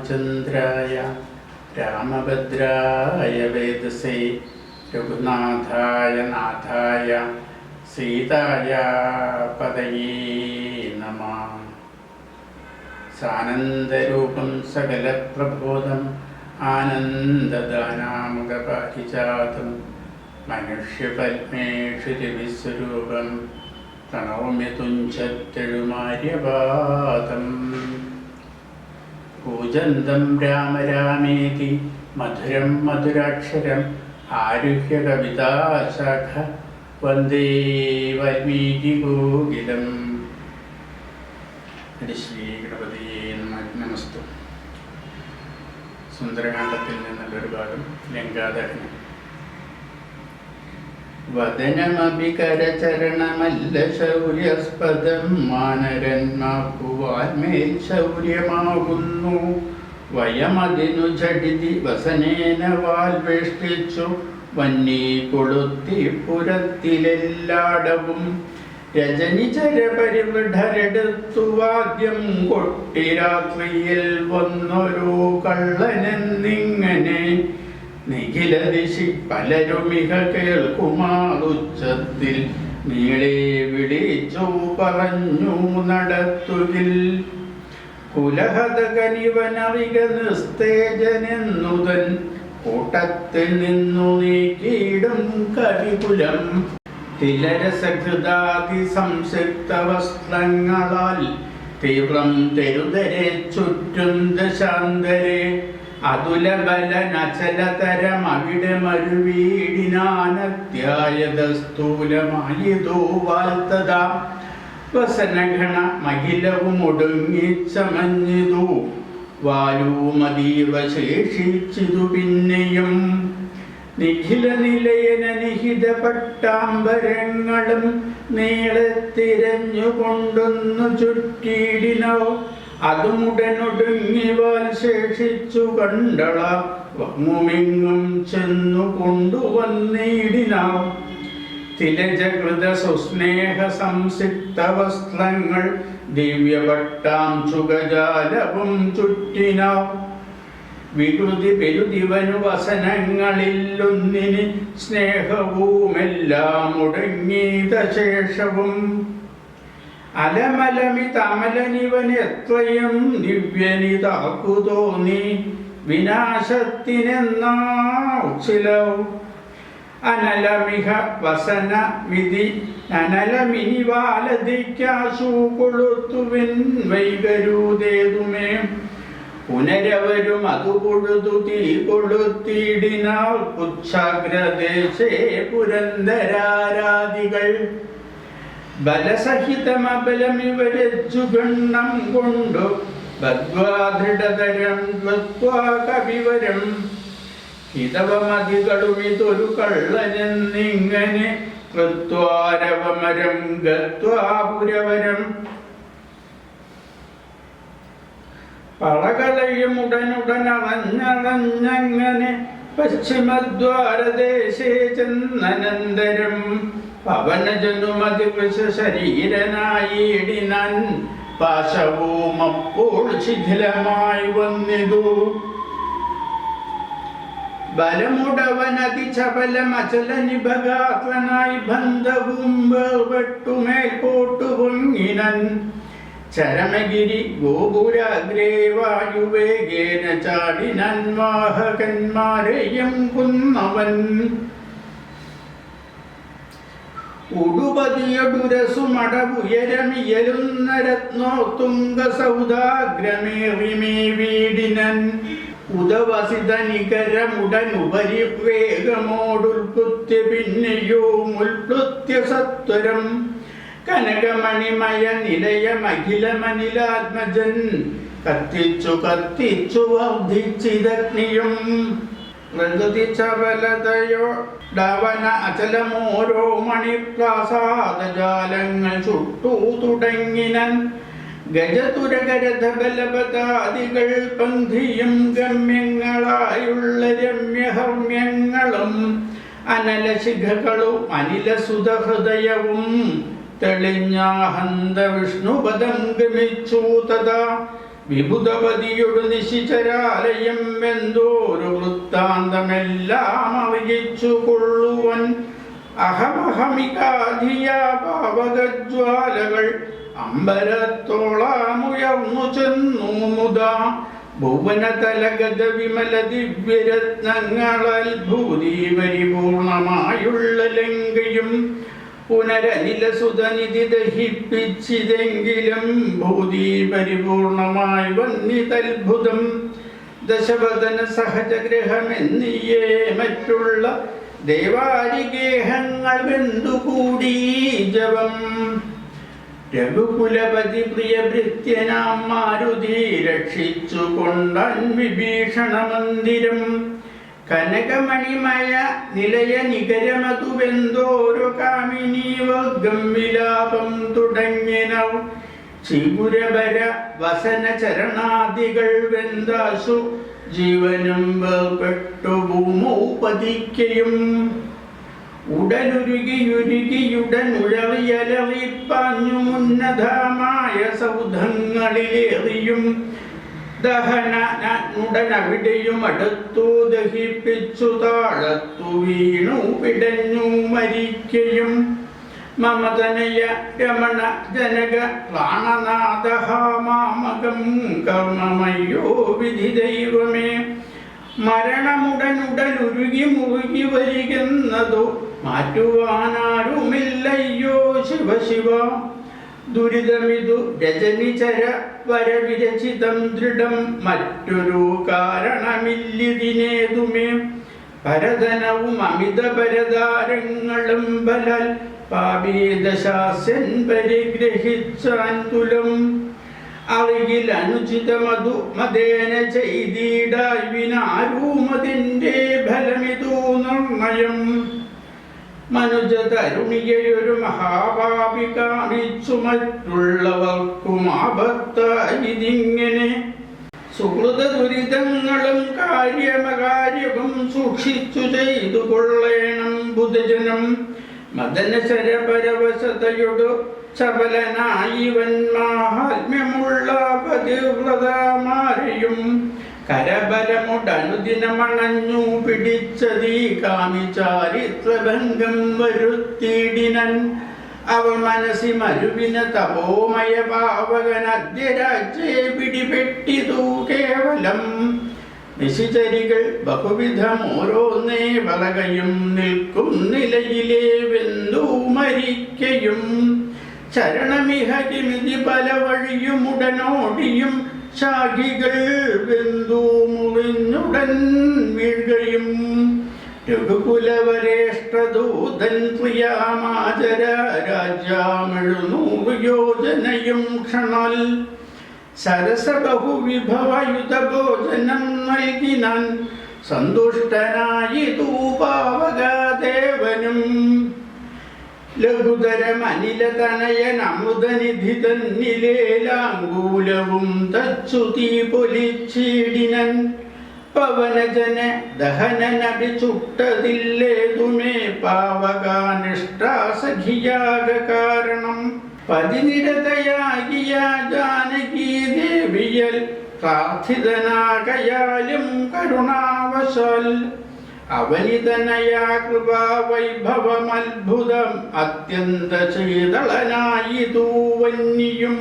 രാമചന്ദ്രായ രാമഭദ്രായ വേദസേ രഘുനാഥായ നാഥായ സീതായ പതയേ നമഃ. സാനന്ദരൂപം സകലപ്രബോധം ആനന്ദദാനാമുഖപാരിജാതം മനുഷ്യപത്മേഷു രവിസ്വരൂപം പ്രണൗമ്യ തുഞ്ചത്തെഴുമാര്യപാദം. കൂജന്തം രാമ രാമേതി മധുരം മധുരാക്ഷരം ആരുഹ്യ കവിതാശാഖ വന്ദേ വാൽമീകികോകിലം. ശ്രീ ഗണപതിയേ നമസ്തു. സുന്ദരകാണ്ഡത്തിൽ നിന്നുള്ളൊരു ഭാഗം. ലങ്കാദഹനം. വദനമഭികരചരണമല്ല ശൗര്യസ്പദം മാനരന്മാക്കുവാൻമേൽ ശൗര്യമാകുന്നു. വയമതിനു ഝടിതി വസനേന വാൽ വേഷ്ടിച്ചു വന്നീ കൊളുത്തി പുരത്തിലെല്ലാടവും. രജനിചര പരിവിഢരെടുത്തു വാദ്യം കൊട്ടി രാത്രിയിൽ വന്നൊരു കള്ളനെന്നിങ്ങനെ നിഖില ദിശി പലരുമിക കേൾക്കുമാറുച്ചത്തിൽ നീളെ വിളിച്ചു പറഞ്ഞു നടത്തുകിൽ. കുലഹതകനിവനറിക നിസ്തേജനെന്നുതൻ കൂട്ടത്തിൽ നിന്നു നീക്കിയിടും കവികുലം. തിലരസകൃതാതി സംസിക്ത വസ്ത്രങ്ങളാൽ തീവ്രം തെരുതരെ ചുറ്റും ദശാന്തരെ. അതുലബലനചലതരം അവിടെ മരുവീടിനാനത്യായത സ്ഥൂലമായതോ വാൽത്തത. വസനഗണ മഹിലവും ഒടുങ്ങിച്ചമഞ്ഞിതു വാലുമതീവ ശേഷിച്ചിതു പിന്നെയും. നിഖില നിലയന നിഹിത പട്ടാംബരങ്ങളും നീളെ തിരഞ്ഞുകൊണ്ടൊന്നു ചുറ്റിയിടിനോ. അതുമുടനൊടുങ്ങിവാൽ ശേഷിച്ചു കണ്ടള വങ്ങുമിങ്ങും ചെന്നു കൊണ്ടുവന്നിടിനാം. തിലജകൃത സുസ്നേഹ സംസിക്ത വസ്ത്രങ്ങൾ ദിവ്യപട്ടാം ചുഗജാലവും ചുറ്റിനാം. വികൃതി പെരുതിവനു വസനങ്ങളിലൊന്നിന് സ്നേഹവുമെല്ലാം മുടങ്ങീത ശേഷവും. അലമലമിതമലനിവൻ എത്രയും ദിവ്യനിതാക്കു തോന്നി വിനാശത്തിനെന്നാച്ചിലോ. അനലമിഹ വസനമിതി അനലമിനിവാലതിക്കാശു കൊളുത്തുവിൻ വൈകരൂതേതുമേ. പുനരവരും അതു പൊഴുതു തീ കൊളുത്തിയിടിനാൽ പുച്ഛാഗ്രദേശേ പുരന്ദരാരാദികൾ. ബലസഹിതമബലമിവരജ്ജുഗണ്ണം കൊണ്ടു ബദ്ധ്വാദൃഢതരം ത്വത്വാ കവിവരം. ഹിതവമതികളുമിതൊരു കള്ളനെന്നിങ്ങനെ കൃത്വാരവമരം ഗത്വാ പുരവരം. പളകളയും ഉടനുടനറഞ്ഞറഞ്ഞങ്ങനെ പശ്ചിമദ്വാരദേശേ ചെന്നനന്തരം. പവനജനുമതിവശ ശരീരനായിടിനാൻ പാശവും അപ്പോൾ ശിഥിലമായി വന്നിതു. ബലമുടവനതിചപലമചലനിഭഗാത്മനായി ബന്ധവും വേർപെട്ടുമേൽപോട്ടു പൊങ്ങിനൻ. ചരമഗിരി ഗോപുരാഗ്രേ വായുവേഗേന ചാടിനൻ വാഹകന്മാരെയും കുന്നവൻ. ഉടുപതിയൊടുരസുമടവുയരമിയലുന്ന രത്നോത്തുംഗ സൗദാഗ്രമേറിമേ വീടിനൻ. ഉദവസിതനികരമുടനുപരി വേഗമോടുൽപുത്യ പിന്നെയോ മുൽപുത്യ സത്വരം. കനകമണിമയ നിലയമഖിലമനിലാത്മജൻ കത്തിച്ചു കത്തിച്ചു വർദ്ധിച്ചിതഗ്നിയും. പ്രകൃതി ചപലതയോ ഡവന അചലമോരോ മണിപ്രാസാദജാലങ്ങൾ ചുട്ടു തുടങ്ങിനൻ. ഗജതുരകരഥബലപതാദികൾ പന്ഥിയും ഗമ്യങ്ങളായുള്ള രമ്യഹർമ്യങ്ങളും അനലശിഖകളും അനിലസുതഹൃദയവും തെളിഞ്ഞാഹന്ത വിഷ്ണുപദം ഗമിച്ചു. തഥാ വിഭുതപതിയൊടു നിശിചരാലയം വെന്തോരു വൃത്താന്തമെല്ലാം അറിയിച്ചു കൊള്ളുവൻ. അഹമഹമികാധിയ പാവകജ്വാലകൾ അമ്പരത്തോളാമുയർന്നു ചെന്നു മുതാ. ഭുവനതലഗത വിമല ദിവ്യരത്നങ്ങളാൽ ഭൂതി പരിപൂർണമായുള്ള ലങ്കയും പുനരനിലസുതനിധി ദഹിപ്പിച്ചിതെങ്കിലും ഭൂതി പരിപൂർണമായി വന്നിതത്ഭുതം. ദശവദന സഹജഗ്രഹമെന്നിയേ മറ്റുള്ള ദേവാരിഗേഹങ്ങൾ വെന്തുകൂടി ജവം. രഘുകുലപതി പ്രിയഭൃത്യനാം മാരുതി രക്ഷിച്ചു കൊണ്ടാൻ വിഭീഷണ മന്ദിരം. കനകമണിമയ നിലയ നികരമതുവെന്തോരു കാമിനി വർഗം വിലാപം തുടങ്ങിനൗ. ചിഗുരവര വസന ചരണാദികൾ വെന്താശു ജീവനും വേർപെട്ടു ഭൂമൗ പതിക്കയും. ഉടനുരുകിയുരുകിയുടനുഴറിയലറിപ്പാഞ്ഞു ഉന്നതമായ സൗധങ്ങളിലേറിയും ദഹനനുടനവിടെയും അടുത്തു ദഹിപ്പിച്ചു താഴത്തു വീണു പിടഞ്ഞു മരിക്കയും. മമതനയ രമണ ജനക പ്രാണനാഥ മാമകം കർമ്മമയ്യോ വിധി ദൈവമേ. മരണമുടനുടനുരുകി മുറുകി വരികെന്നതു മാറ്റുവാനാരുമില്ലയ്യോ ശിവ ശിവ. ദുരിതമിതു രജനിചര വരവിരചിതം ദൃഢം മറ്റൊരു കാരണമില്ലിതിനേതുമേ. പരധനവും അമിത പരതാരങ്ങളും ബലാൽ പാപീദശാസ്യൻ പരിഗ്രഹിച്ചാൻ തുലം. അറിയിൽ അനുചിതമതു മതേന ചെയ്തിടായി വിനാരൂമതിൻ്റെ ഫലമിതു നിർണയം. മനുജ തരുണിയൊരു മഹാപാപി കാണിച്ചു മറ്റുള്ളവർക്കും ആപത്തായിതിങ്ങനെ. സുഹൃത ദുരിതങ്ങളും കാര്യമകാര്യവും സൂക്ഷിച്ചു ചെയ്തു കൊള്ളേണം ബുധജനം. മദനശരപരവശതയൊടു ചപലനായിവൻ മാഹാത്മ്യമുള്ള പതിവ്രതമാരെയും കരബലമുടനുദിനമണഞ്ഞു പിടിച്ചതീ കാമിചാരിത്രഭംഗം വരുത്തിയിടിനൻ. അവൾ മനസ്സി മരുവിന തപോമയ പാവകനദ്യരാജ്യേ പിടിപെട്ടിതു കേവലം. നിശിചരികൾ ബഹുവിധം ഓരോന്നേ വളകയും നിൽക്കും നിലയിലേ വെന്തു മരിക്കയും. ചരണമിഹ കിമിതി പല വഴിയുമുടനോടിയും ശാഖികൾ വെന്തു മുറിഞ്ഞുടൻ വീഴുകയും. രഘുകുലവരേഷ്ഠദൂതൻ പ്രിയാമാചര രാജ്യാമെഴുന്നൂറ് യോജനയും ക്ഷണാൽ സരസബഹുവിഭവയുത ഭോജനം നൽകിനാൻ സന്തുഷ്ടനായിതു പാവകദേവനും. ലഘുതരമനിലതനയനമുദനിധി തന്നിലേലാങ്കൂലവും തച്ചു തീ പൊലിച്ചിടിനൻ. പവനജന ദഹനനഭി ചുട്ടതില്ലേതുമേ പാവകാനിഷ്ടാസഖിയാക കാരണം. പതിനിരതയാകിയ ജാനകീ ദേവിയൽ പ്രാർത്ഥിതനാകയാലും കരുണാവശാൽ. അവനിതനയാ കൃപാവൈഭവമത്ഭുതം അത്യന്ത ശീതളനായിതു വന്യം.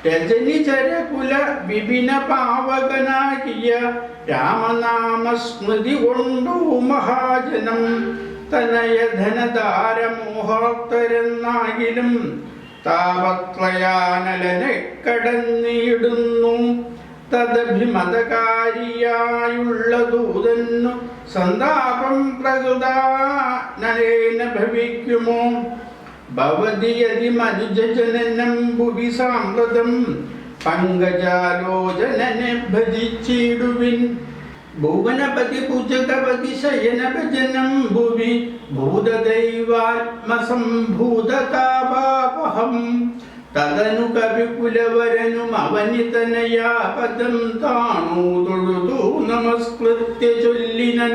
രജനിചരകുല വിപിന പാവകനാകിയ രാമനാമസ്മൃതി കൊണ്ടു മഹാജനം. തനയധനധാരമോഹാക്തരെന്നാകിലും താപത്രയാനലനെ കടന്നിടുന്നു. തദഭിമതകാരിയായുള്ള ദൂതന്നു സന്താപം പ്രകൃതാനേന ഭവിക്കുമോ. ഭവതിയതി മനുജജനനം ഭുവി സാമ്പ്രതം പങ്കജാലോചനനെ ഭജിച്ചിടുവിൻ. ഭുവനപതി ഭുജഗപതി ശയന ഭജനം ഭുവി ഭൂതദൈവാത്മസംഭൂതതാപാപഹം. തദനു കവികുലവരനും അവനിതനയാ പദം താണു തൊഴുതു നമസ്കൃത്യ ചൊല്ലിനൻ.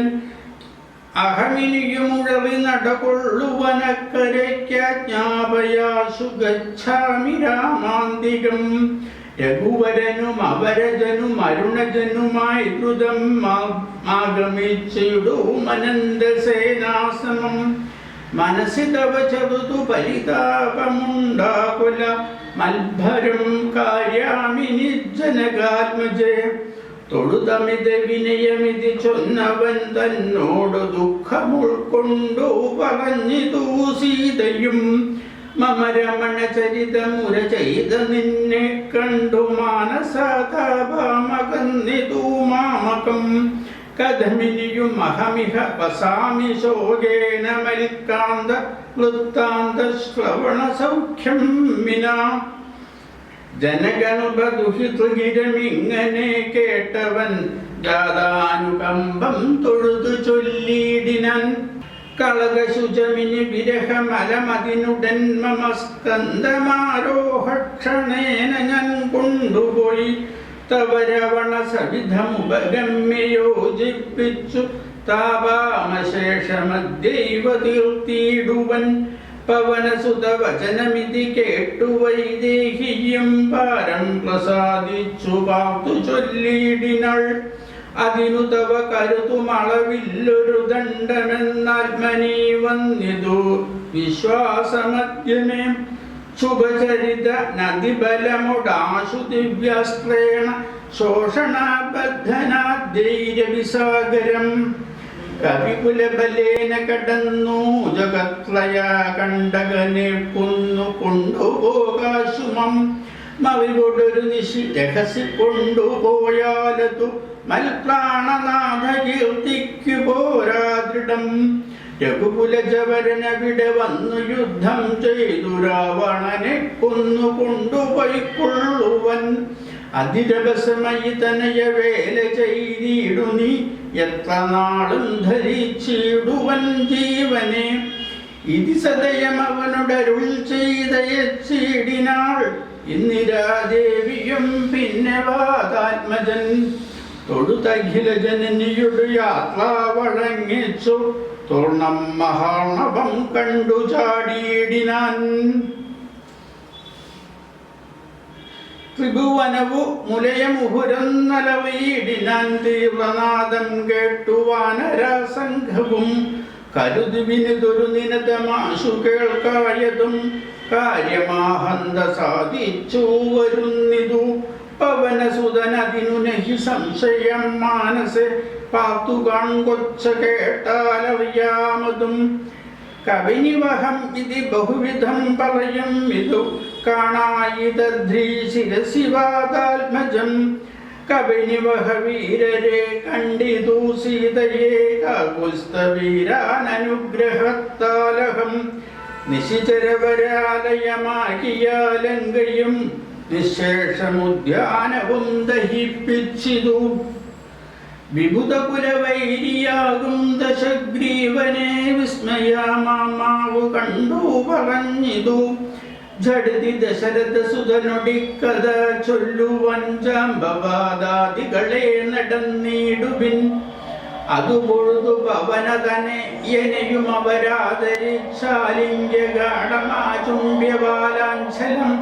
അഹമിനിയുമുഴറി നടകൊള്ളുവനക്കരയ്ക്കാജ്ഞാപയാശു ഗച്ഛാമി രാമാന്തികം. രഘുവരനും അവരജനും അരുണജനുമായി ദ്രുതം ആഗമിച്ചിടൂ മനന്ദസേനാസമം. മനസ്സി തവ ചെറുതു പരിതാപമുണ്ടാകുല മത്ഭരം കാര്യാമിനി ജനകാത്മജേ. തൊഴുതമിത വിനയമിതി ചൊന്നവൻ തന്നോട് ദുഃഖമുൾക്കൊണ്ടു പറഞ്ഞിതു സീതയും. മമ രമണ ചരിതമുര ചെയ്ത നിന്നെ കണ്ടു മാനസതാപമകന്നിതു മാമകം. കഥമിനിയും അഹമിഹ വസാമി ശോകേന മൽക്കാന്ത വൃത്താന്ത ശ്രവണ സൗഖ്യം വിനാ. ജനഗണുപദുഹിതൃഗിരമിങ്ങനെ കേട്ടവൻ ജാതാനുകമ്പം തൊഴുതു ചൊല്ലിയിടിനാൻ. കളകശുചമിനി വിരഹമലമതിനുടൻ മമ സ്കന്ധമാരോഹക്ഷണേന ഞാൻ കൊണ്ടുപോയി. തവ രവണ സവിധമുപഗമ്യ യോജിപ്പിച്ചു താപാമശേഷമദ്യൈവ തീർത്തിയിടുവൻ. പവനസുത വചനമിതി കേട്ടു വൈദേഹിയും പാരം പ്രസാദിച്ചു പാർത്തു ചൊല്ലിയിടിനാൾ. അതിനു തവ കരുതുമളവില്ലൊരു ദണ്ഡമെന്നാത്മനീ വന്നിതു വിശ്വാസമദ്യമേ. ശുഭചരിത നദിബലമുടാശു ദിവ്യാസ്ത്രേണ ശോഷണബദ്ധനാദ്യൈരവിസാഗരം. കവികുലബലേന കടന്നു ജഗത്രയാ കണ്ടകനെ കുന്നു കൊണ്ടുപോകാശുമം. മവികൊടൊരു നിശി രഹസി കൊണ്ടുപോയാലതു മൽപ്രാണനാഥ കീർത്തിക്കു പോരാദൃഢം. രഘുകുലജവരനവിടെ വന്നു യുദ്ധം ചെയ്തു രാവണനെ കൊന്നു കൊണ്ടുപോയിക്കൊള്ളുവൻ. അതിരവസമയി തനയ വേല ചെയ്തിടു നീ എത്ര നാളും ധരിച്ചിടുവൻ ജീവനെ. ഇതി സദയം അവനുടരുൾ ചെയ്തയച്ചിടിനാൾ. ഇന്ദിരാദേവിയും പിന്നെ വാതാത്മജൻ തൊഴുതഖില ജനനിയുടെ യാത്ര വഴങ്ങിച്ചു. തുർണം മഹാർണവം കണ്ടു ചാടിയിടിനാൻ. ത്രിഭുവനവു മുലയമുഹുരന്നലവയിടിനാൻ. തീവ്രനാദം കേട്ടു വാനരസംഘവും കരുതി വിനുതൊരു നിനതമാശു കേൾക്കായതും. കാര്യമാഹന്ത സാധിച്ചു വരുന്നിതു. പവനസുതനതിനു നഹി സംശയം മാനസെ പാത്തു കാൺകൊച്ച കേട്ടാലറിയാമതും. കവിനിവഹം ഇതി ബഹുവിധം പറയും ഇതു കാണായിതധ്രീ ശിരസി വാതാത്മജം. കവിനിവഹ വീരരെ കണ്ടിതു സീതയെ കാകുസ്തവീരാനനുഗ്രഹത്താലഹം. നിശിചരവരാലയമാകിയ ലങ്കയും നിശേഷമുദ്യാനവും ദഹിപ്പിച്ചിതു. വിബുധകുലവൈരിയാകും ദശഗ്രീവനെ വിസ്മയമാമാവു കണ്ടു പറഞ്ഞിതു. ജഡതി ദശരഥ സുതനൊടിക്കഥ ചൊല്ലുവൻ ജാംബവാദാദികളെ നടന്നിടുവിൻ. അതുപൊഴുതു പവനതനെ യനയും അവരാദരിച്ചാലിംഗ്യഗാഠമാചുംബ്യവാലാഞ്ചലം.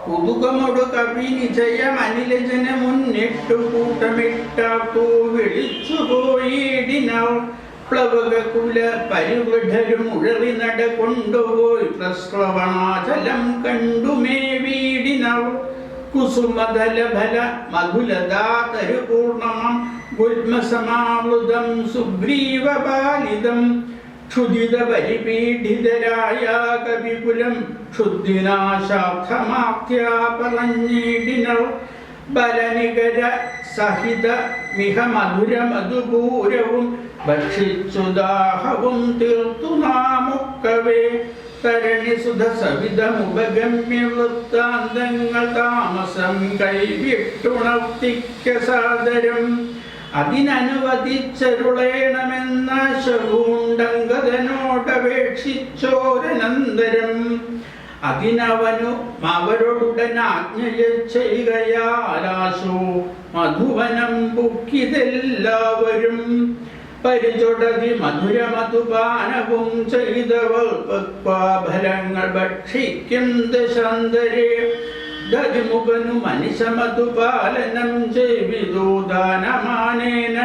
കുതുകമൊടു കവിനിജയമനിലജന മുന്നിട്ടു കൂട്ടമിട്ടാക്കൂ വിളിച്ചു പോയിടിനാൾ. പ്ലവകുല പരിവൃഢരും ഉഴറി നട കൊണ്ടുപോയി പ്രസ്രവണാചലം കണ്ടുമേ വീടിനാൾ. കുസുമതലഫല മധുലതാതരു പൂർണമം ഗുൽമസമാവൃതം സുഗ്രീവപാലിതം. ക്ഷുദിത പരിപീഡിതരായ കവികുലം ക്ഷുദ്ധിനാശാർത്ഥമാർത്യാ പറഞ്ഞിടിനർ. ബലനികര സഹിത മിഹ മധുരമധുപൂരവും ഭക്ഷിച്ചു ദാഹവും തീർത്തു നാമുക്കവേ. തരണിസുധ സവിധമുപഗമ്യ വൃത്താന്തങ്ങൾ താമസം കൈവിട്ടുണർത്തിക്ക സാദരം. അതിനനുവദിച്ചരുളേണമെന്ന ശകൂണ്ടങ്കതനോടപേക്ഷിച്ചോരനന്തരം. അതിനവനു അവരോടുടൻ ആജ്ഞയ ചെയ്യുകയാലാശു മധുവനം പുക്കിതെല്ലാവരും. പരിചൊടതി മധുരമധുപാനവും ചെയ്തവർ ഫലങ്ങൾ ഭക്ഷിക്കും ദശാന്തരെ. ദതിമുഖനു മനുഷ്യമതുപാലനം ചെയ്വിതു ദാനമാനേന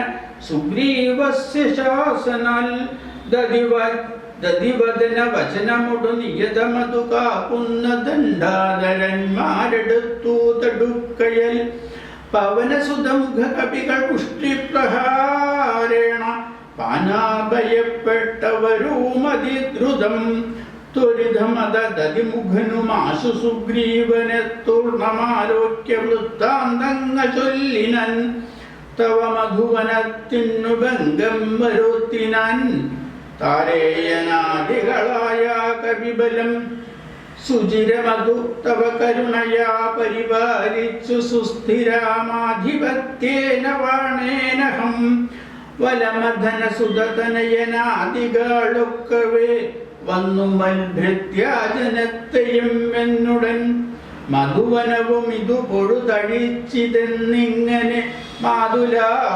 സുഗ്രീവസ്യ ശാസനാൽ ദതിവദന വചനമുടു നിയതമതു കാക്കുന്ന ദണ്ഡാധരന്മാരെടുത്തു തടുക്കയൽ പവനസുതമുഖ കവികൾ പുഷ്ടിപ്രഹാരേണ പാനാഭയപ്പെട്ടവരുമതിദ്രുതം ത്വരിതമതതിമുഖനുമാശു സുഗ്രീവനെ തൂർണമാലോക്യ വൃത്താന്തങ്ങ ചൊല്ലിനൻ തവ മധുവനത്തിനു ഭംഗം വരുത്തിനാൻ താരേയനാദികളായ കവിബലം സുചിരമധു തവ കരുണയാ പരിപാലിച്ചു സുസ്ഥിരാമാധിപത്യേന വാണേനഹം വലമധന സുതനയനാദികളൊക്കവേ വന്നു മൽഭൃത്യാജനത്തെയും എന്നുടൻ മധുവനവും ഇതു പൊഴുതഴിച്ചിതെന്നിങ്ങനെ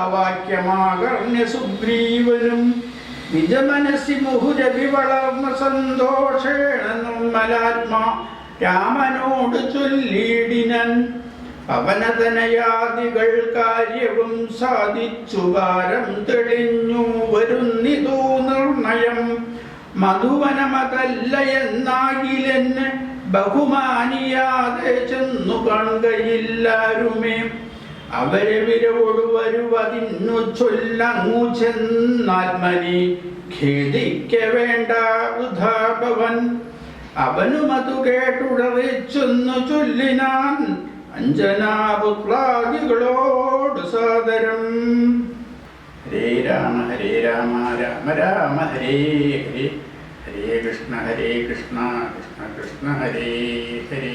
മാതുലാവാക്യമാകർണ്യ സുഗ്രീവനും നിജമനസി മുഹുരവി വളർന്ന സന്തോഷേണ നിർമ്മലാത്മാ രാമനോട് ചൊല്ലിയിടിനൻ പവനതനയാദികൾ കാര്യവും സാധിച്ചു ഭാരം തെളിഞ്ഞു വരുന്നിതു നിർണയം മധുവനമതല്ല എന്നാകിലെന്ന് ബഹുമാനിയാതെ ചെന്നു കാണുകയില്ലാരുമേ അവരെ വിരവോടു വരുവതിന്നു ചൊല്ലങ്ങു ചെന്നാത്മനി ഖേദിക്ക വേണ്ട വൃഥാഭവൻ അവനും അത് കേട്ടുടറിച്ചെന്നു ചൊല്ലിനാൻ അഞ്ജനാപുത്രാദികളോട് സാദരം. ഹരേ രാമ രാമ രാമ ഹരേ ഹരേ, ഹരേ കൃഷ്ണ കൃഷ്ണ കൃഷ്ണ ഹരേ ഹരേ.